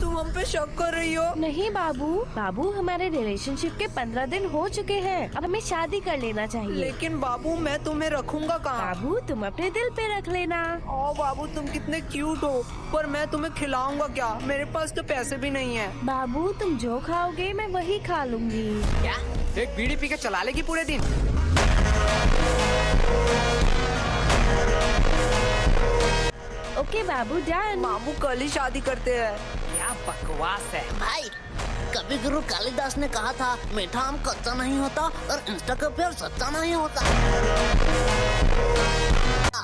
तुम हम पे शक कर रही हो? नहीं बाबू हमारे रिलेशनशिप के 15 दिन हो चुके हैं। अब हमें शादी कर लेना चाहिए। लेकिन बाबू मैं तुम्हें रखूंगा कहाँ? बाबू तुम अपने दिल पे रख लेना। ओ बाबू तुम कितने क्यूट हो, पर मैं तुम्हें खिलाऊंगा क्या? मेरे पास तो पैसे भी नहीं है। बाबू तुम जो खाओगे मैं वही खा लूंगी। क्या एक बीड़ी पी के चला लेगी पूरे दिन? ओके बाबू डन। बाबू कल ही शादी करते हैं। क्या बकवास है भाई, कवि गुरु कालिदास ने कहा था मीठा आम कच्चा नहीं होता और इंस्टा का प्यार सच्चा नहीं होता।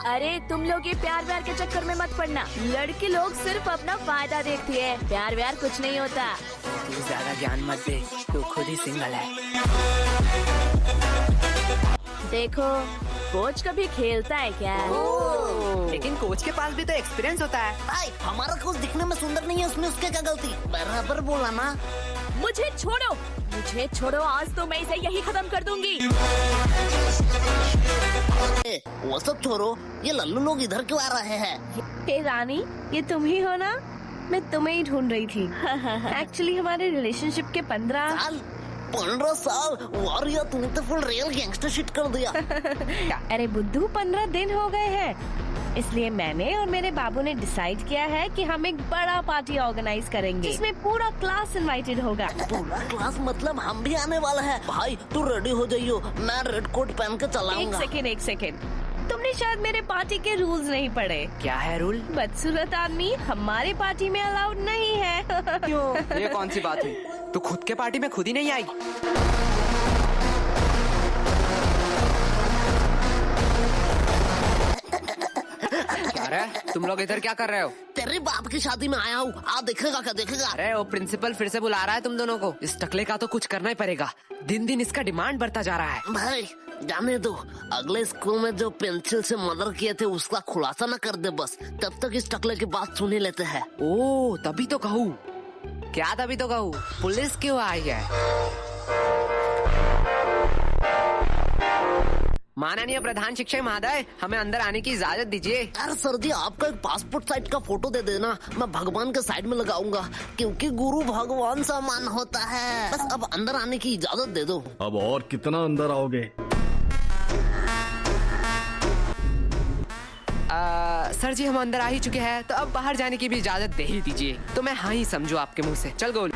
अरे तुम लोग ये प्यार व्यार के चक्कर में मत पड़ना। लड़के लोग सिर्फ अपना फायदा देखती है, प्यार व्यार कुछ नहीं होता। तू ज्यादा ज्ञान मत दे, तू खुद ही सिंगल है। देखो कोच कभी खेलता है क्या? लेकिन कोच के पास भी तो एक्सपीरियंस होता है। भाई, हमारा कोच दिखने में सुंदर नहीं है, उसमें उसके क्या गलती? बराबर बोला ना। मुझे छोड़ो, आज तो मैं इसे यही खत्म कर दूंगी। वो सब छोड़ो, ये लल्लू लोग इधर क्यों आ रहे हैं? हे रानी, ये तुम ही हो ना? मैं तुम्हें ही ढूंढ रही थी। एक्चुअली हमारे रिलेशनशिप के 15 साल और ये तुमने तो फुल रियल गैंगस्टर शिट कर दिया। अरे बुद्धू 15 दिन हो गए हैं, इसलिए मैंने और मेरे बाबू ने डिसाइड किया है कि हम एक बड़ा पार्टी ऑर्गेनाइज करेंगे जिसमें पूरा क्लास इनवाइटेड होगा। पूरा क्लास मतलब हम भी आने वाला है। भाई तू रेडी हो जाइयो, मैं रेड कोट पहन के चलाऊंगा। एक सेकेंड, तुमने शायद मेरे पार्टी के रूल्स नहीं पढ़े। क्या है रूल? बदसूरत आदमी हमारे पार्टी में अलाउड नहीं है। क्यों? ये कौन सी बात हुई? तू खुद के पार्टी में खुद ही नहीं आई? अरे तुम लोग इधर क्या कर रहे हो? तेरे बाप की शादी में आया हूँ, आ देखेगा क्या देखेगा? अरे वो प्रिंसिपल फिर से बुला रहा है तुम दोनों को। इस टकले का तो कुछ करना ही पड़ेगा, दिन दिन इसका डिमांड बढ़ता जा रहा है। भाई जाने दो, अगले स्कूल में जो पेंसिल से मर्डर किए थे उसका खुलासा न कर दे बस, तब तक इस टकले की बात सुन ही लेते हैं। ओ तभी तो कहूँ। क्या तभी तो कहूँ? पुलिस क्यों आई है? माननीय प्रधान शिक्षक महोदय, हमें अंदर आने की इजाजत दीजिए। अरे सर जी, आपका एक पासपोर्ट साइज का फोटो दे देना, मैं भगवान के साइड में लगाऊंगा, क्योंकि गुरु भगवान समान होता है। बस अब अंदर आने की इजाजत दे दो। अब और कितना अंदर आओगे? सर जी हम अंदर आ ही चुके हैं, तो अब बाहर जाने की भी इजाजत दे ही दीजिए। तो मैं हाँ ही समझू आपके मुंह से। चल गोल।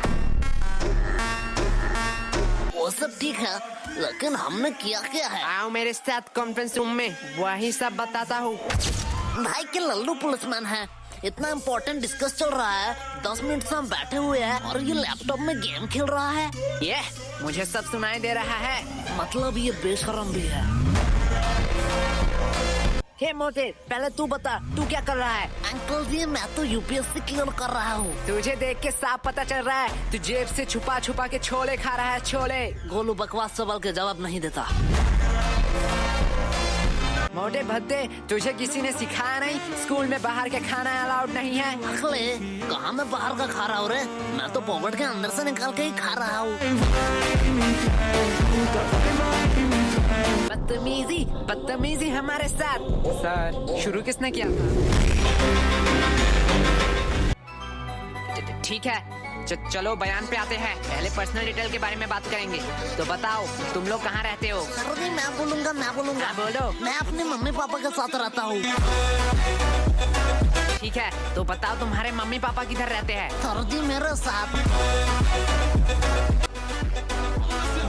वो सब ठीक है, लेकिन हमने किया क्या है? आओ मेरे साथ कॉन्फ्रेंस रूम में, वही सब बताता हूँ। भाई के लल्लू पुलिसमैन है, इतना इम्पोर्टेंट डिस्कस चल रहा है, 10 मिनट से हम बैठे हुए हैं और ये लैपटॉप में गेम खेल रहा है। ये मुझे सब सुनाई दे रहा है। मतलब ये बेशरम भी है। हे मोटे, पहले तू बता, तू क्या कर रहा है? अंकल जी मैं तो यूपीएससी क्लियर कर रहा हूँ। तुझे देख के साफ पता चल रहा है, तू जेब से छुपा छुपा के छोले खा रहा है। छोले। गोलू बकवास सवाल के जवाब नहीं देता। मोटे भद्दे, तुझे किसी ने सिखाया नहीं स्कूल में बाहर के खाना अलाउड नहीं है? अगले कहाँ मैं बाहर का खा रहा हूँ रे, मैं तो पॉकेट के अंदर से निकाल के ही खा रहा हूँ। बदतमीजी हमारे साथ। सर शुरू किसने किया? ठीक है, चलो बयान पे आते हैं। पहले पर्सनल डिटेल के बारे में बात करेंगे। तो बताओ तुम लोग कहाँ रहते हो? सर जी मैं बोलूँगा। हाँ, बोलो। मैं अपने मम्मी पापा के साथ रहता हूँ। ठीक है, तो बताओ तुम्हारे मम्मी पापा किधर रहते हैं? सर जी मेरे साथ।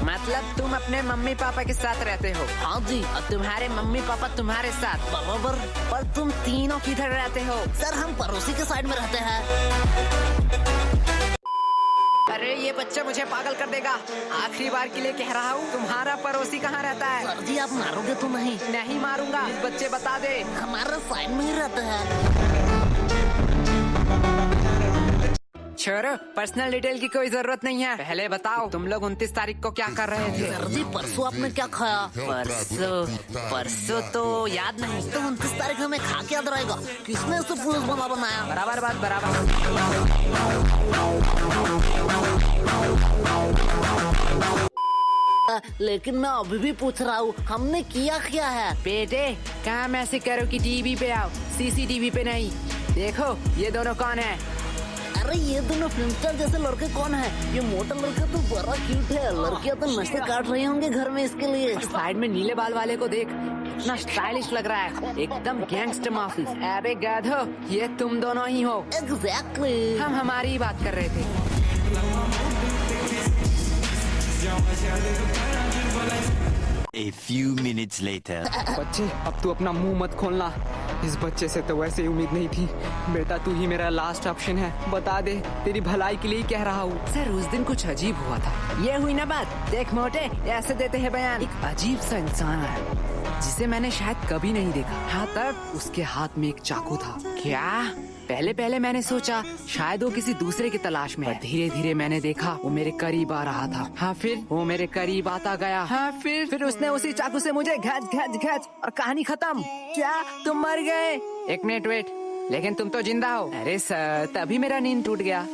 मतलब तुम अपने मम्मी पापा के साथ रहते हो? हाँ जी। और तुम्हारे मम्मी पापा तुम्हारे साथ? बराबर। पर तुम तीनों किधर रहते हो? सर हम पड़ोसी के साइड में रहते हैं। अरे ये बच्चा मुझे पागल कर देगा। आखिरी बार के लिए कह रहा हूँ, तुम्हारा पड़ोसी कहाँ रहता है? सर जी आप मारोगे तो नहीं? नहीं मारूंगा, इस बच्चे बता दे। हमारे साइड में ही रहते हैं। छोड़ो, पर्सनल डिटेल की कोई जरूरत नहीं है। पहले बताओ तुम लोग 29 तारीख को क्या कर रहे थे? सर जी परसों आपने क्या खाया? परसों तो याद नहीं। तो 29 तारीख हमें खा के याद रहेगा? किसने इसे पुलिस वाला बनाया? बराबर बात बराबर। लेकिन मैं अभी भी पूछ रहा हूँ, हमने किया क्या है? बेटे काम ऐसे करो कि टीवी पे आओ, सीसीटीवी पे नहीं। देखो ये दोनों कौन है? अरे अरे ये दोनों फिल्म स्टार जैसे लड़के कौन है? ये मोटा लड़का तो बड़ा क्यूट है, लड़कियां तो नशे काट रही होंगी घर में इसके लिए। साइड में नीले बाल वाले को देख, इतना स्टाइलिश लग रहा है, एकदम गैंगस्टर माफी। अबे गाधो, ये तुम दोनों ही हो। एग्जैक्टली। हम हमारी ही बात कर रहे थे। A few minutes later. बच्चे, अब तू अपना मुंह मत खोलना। इस बच्चे से तो वैसे ही उम्मीद नहीं थी। बेटा तू ही मेरा लास्ट ऑप्शन है, बता दे, तेरी भलाई के लिए ही कह रहा हूँ। सर उस दिन कुछ अजीब हुआ था। ये हुई ना बात। देख मोटे, ऐसे देते हैं बयान। एक अजीब सा इंसान है जिसे मैंने शायद कभी नहीं देखा। हाँ, तब उसके हाथ में एक चाकू था। क्या? पहले मैंने सोचा शायद वो किसी दूसरे की तलाश में है। धीरे धीरे मैंने देखा वो मेरे करीब आ रहा था। हाँ, फिर वो मेरे करीब आता गया। हाँ, फिर उसने उसी चाकू से मुझे घच और कहानी खत्म। क्या तुम मर गए? एक मिनट वेट, लेकिन तुम तो जिंदा हो। अरे सर, तभी मेरा नींद टूट गया।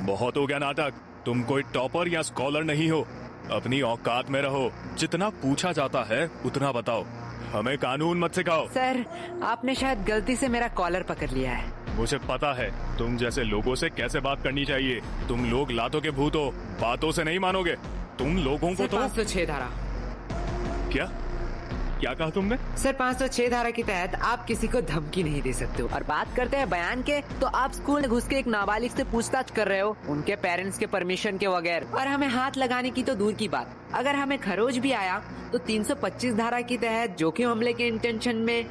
बहुत हो गया नाटक। तुम कोई टॉपर या स्कॉलर नहीं हो, अपनी औकात में रहो। जितना पूछा जाता है उतना बताओ, हमें कानून मत सिखाओ। सर, आपने शायद गलती से मेरा कॉलर पकड़ लिया है। मुझे पता है तुम जैसे लोगों से कैसे बात करनी चाहिए। तुम लोग लातों के भूत हो, बातों से नहीं मानोगे। तुम लोगों को सर, तो 506 धारा। क्या कहा तुमने? सर 506 धारा के तहत आप किसी को धमकी नहीं दे सकते हो। और बात करते हैं बयान के, तो आप स्कूल में घुस के एक नाबालिग से पूछताछ कर रहे हो, उनके पेरेंट्स के परमिशन के बगैर। और हमें हाथ लगाने की तो दूर की बात, अगर हमें खरोच भी आया तो 325 धारा के तहत जोखिम हमले के इंटेंशन में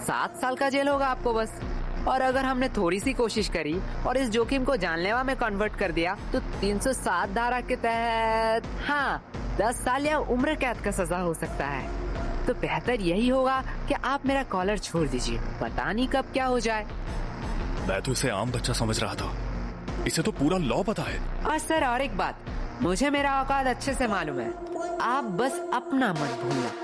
7 साल का जेल होगा आपको बस। और अगर हमने थोड़ी सी कोशिश करी और इस जोखिम को जानलेवा में कन्वर्ट कर दिया तो 307 धारा के तहत 10 साल या उम्र कैद का सजा हो सकता है। तो बेहतर यही होगा कि आप मेरा कॉलर छोड़ दीजिए, पता नहीं कब क्या हो जाए। मैं तो इसे आम बच्चा समझ रहा था, इसे तो पूरा लॉ पता है। और सर और एक बात, मुझे मेरा औकात अच्छे से मालूम है, आप बस अपना मन भूलना।